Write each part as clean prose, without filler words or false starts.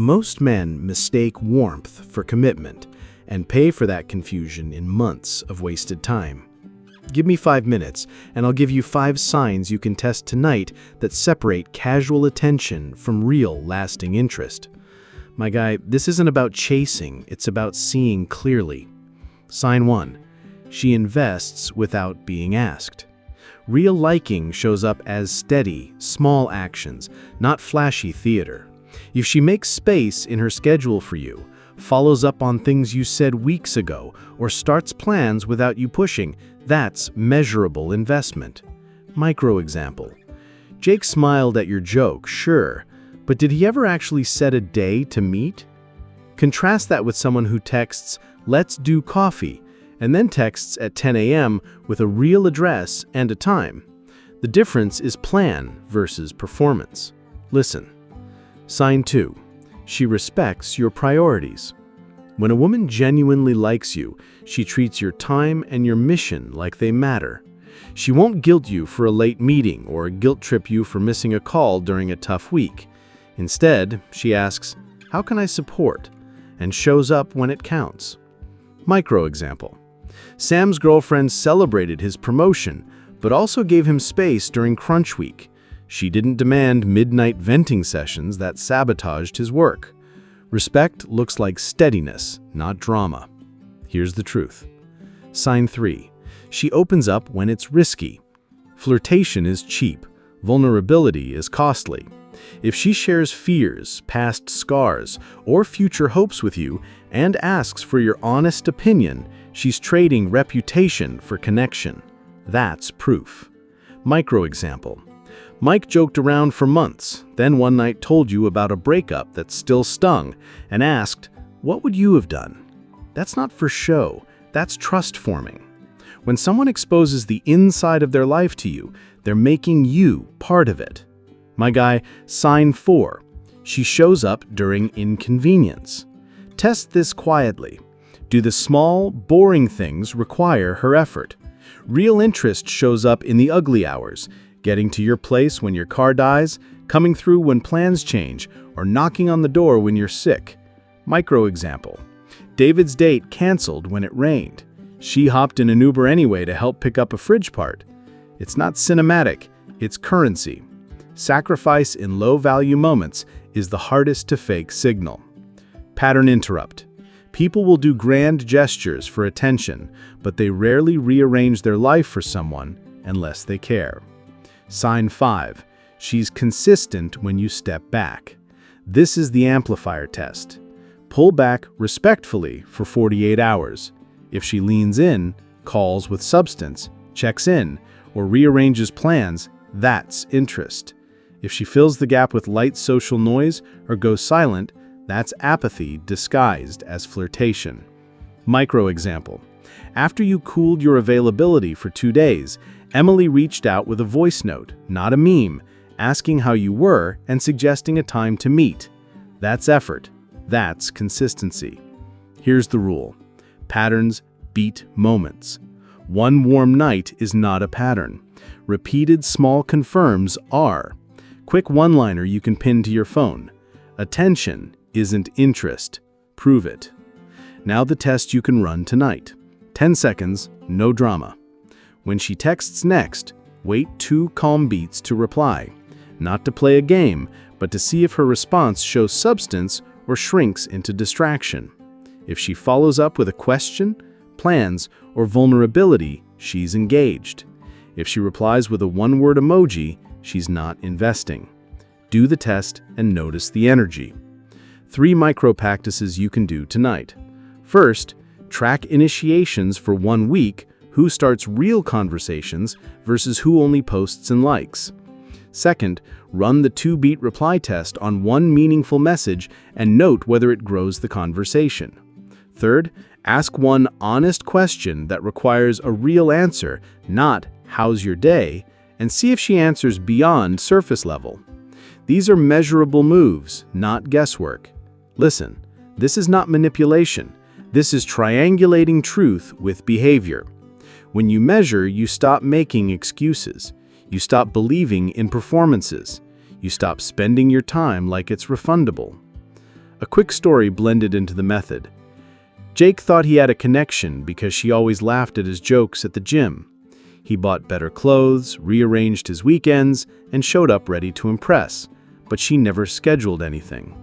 Most men mistake warmth for commitment and pay for that confusion in months of wasted time. Give me 5 minutes, and I'll give you 5 signs you can test tonight that separate casual attention from real, lasting interest. My guy, this isn't about chasing, it's about seeing clearly. Sign 1. She invests without being asked. Real liking shows up as steady, small actions, not flashy theater. If she makes space in her schedule for you, follows up on things you said weeks ago, or starts plans without you pushing, that's measurable investment. Micro example. Jake smiled at your joke, sure, but did he ever actually set a day to meet? Contrast that with someone who texts, "Let's do coffee," and then texts at 10 a.m. with a real address and a time. The difference is plan versus performance. Listen. Sign 2. She respects your priorities. When a woman genuinely likes you, she treats your time and your mission like they matter. She won't guilt you for a late meeting or guilt trip you for missing a call during a tough week. Instead, she asks, "How can I support?" and shows up when it counts. Micro example. Sam's girlfriend celebrated his promotion, but also gave him space during crunch week. She didn't demand midnight venting sessions that sabotaged his work. Respect looks like steadiness, not drama. Here's the truth. Sign 3. She opens up when it's risky. Flirtation is cheap. Vulnerability is costly. If she shares fears, past scars, or future hopes with you and asks for your honest opinion, she's trading reputation for connection. That's proof. Micro example. Mike joked around for months, then one night told you about a breakup that still stung and asked, "What would you have done?" That's not for show, that's trust forming. When someone exposes the inside of their life to you, they're making you part of it. My guy, sign 4. She shows up during inconvenience. Test this quietly. Do the small, boring things require her effort? Real interest shows up in the ugly hours, getting to your place when your car dies, coming through when plans change, or knocking on the door when you're sick. Micro example. David's date canceled when it rained. She hopped in an Uber anyway to help pick up a fridge part. It's not cinematic, it's currency. Sacrifice in low-value moments is the hardest to fake signal. Pattern interrupt. People will do grand gestures for attention, but they rarely rearrange their life for someone unless they care. Sign 5. She's consistent when you step back. This is the amplifier test. Pull back respectfully for 48 hours. If she leans in, calls with substance, checks in, or rearranges plans, that's interest. If she fills the gap with light social noise or goes silent, that's apathy disguised as flirtation. Micro example. After you cooled your availability for 2 days, Emily reached out with a voice note, not a meme, asking how you were and suggesting a time to meet. That's effort. That's consistency. Here's the rule. Patterns beat moments. One warm night is not a pattern. Repeated small confirms are. Quick one-liner you can pin to your phone. Attention isn't interest. Prove it. Now the test you can run tonight. 10 seconds, no drama. When she texts next, wait 2 calm beats to reply. Not to play a game, but to see if her response shows substance or shrinks into distraction. If she follows up with a question, plans, or vulnerability, she's engaged. If she replies with a one-word emoji, she's not investing. Do the test and notice the energy. 3 micro practices you can do tonight. First, track initiations for 1 week, who starts real conversations versus who only posts and likes. Second, run the 2-beat reply test on one meaningful message and note whether it grows the conversation. Third, ask one honest question that requires a real answer, not "how's your day?" and see if she answers beyond surface level. These are measurable moves, not guesswork. Listen, this is not manipulation. This is triangulating truth with behavior. When you measure, you stop making excuses. You stop believing in performances. You stop spending your time like it's refundable. A quick story blended into the method. Jake thought he had a connection because she always laughed at his jokes at the gym. He bought better clothes, rearranged his weekends, and showed up ready to impress, but she never scheduled anything.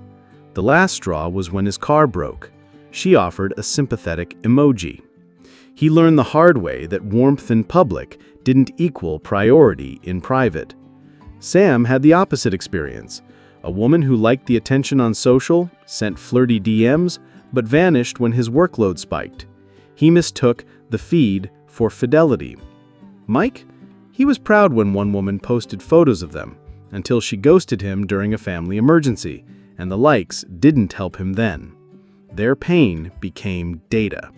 The last straw was when his car broke. She offered a sympathetic emoji. He learned the hard way that warmth in public didn't equal priority in private. Sam had the opposite experience. A woman who liked the attention on social, sent flirty DMs, but vanished when his workload spiked. He mistook the feed for fidelity. Mike? He was proud when one woman posted photos of them, until she ghosted him during a family emergency, and the likes didn't help him then. Their pain became data.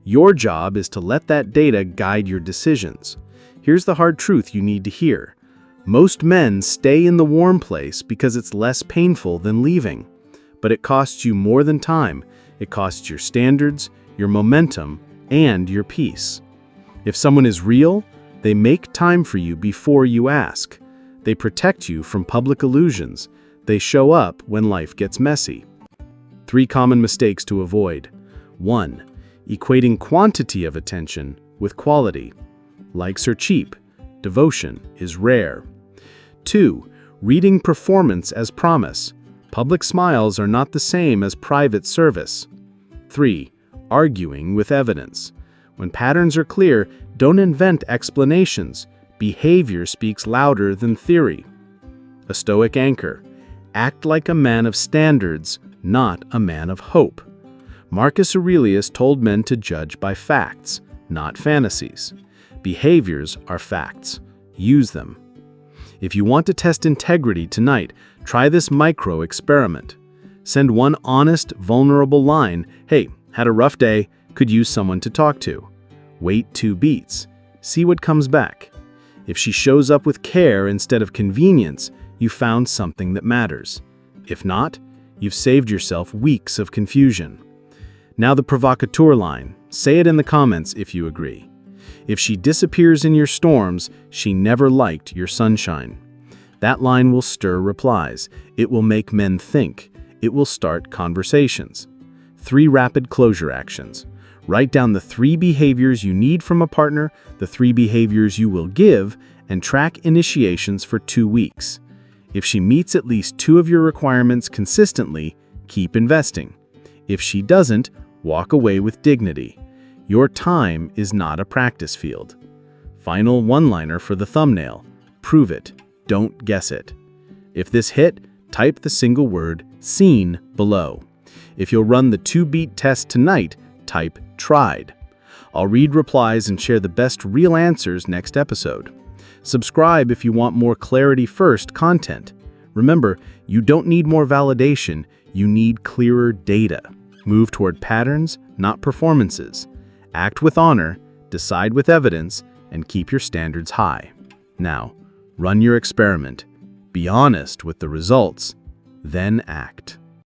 Your job is to let that data guide your decisions. Here's the hard truth you need to hear. Most men stay in the warm place because it's less painful than leaving. But it costs you more than time. It costs your standards, your momentum, and your peace. If someone is real, they make time for you before you ask. They protect you from public illusions. They show up when life gets messy. 3 common mistakes to avoid. 1. Equating quantity of attention with quality. Likes are cheap. Devotion is rare. 2. Reading performance as promise. Public smiles are not the same as private service. 3. Arguing with evidence. When patterns are clear, don't invent explanations. Behavior speaks louder than theory. A Stoic anchor. Act like a man of standards, not a man of hope. Marcus Aurelius told men to judge by facts, not fantasies. Behaviors are facts. Use them. If you want to test integrity tonight, try this micro experiment. Send one honest, vulnerable line, "Hey, had a rough day, could use someone to talk to." Wait 2 beats. See what comes back. If she shows up with care instead of convenience, you found something that matters. If not, you've saved yourself weeks of confusion. Now the provocateur line. Say it in the comments if you agree. If she disappears in your storms, she never liked your sunshine. That line will stir replies. It will make men think. It will start conversations. 3 rapid closure actions. Write down the 3 behaviors you need from a partner, the 3 behaviors you will give, and track initiations for 2 weeks. If she meets at least 2 of your requirements consistently, keep investing. If she doesn't, walk away with dignity. Your time is not a practice field. Final one-liner for the thumbnail. Prove it. Don't guess it. If this hit, type the single word "seen" below. If you'll run the 2-beat test tonight, type "tried." I'll read replies and share the best real answers next episode. Subscribe if you want more clarity first content. Remember, you don't need more validation, you need clearer data. Move toward patterns, not performances. Act with honor, decide with evidence, and keep your standards high. Now, run your experiment. Be honest with the results, then act.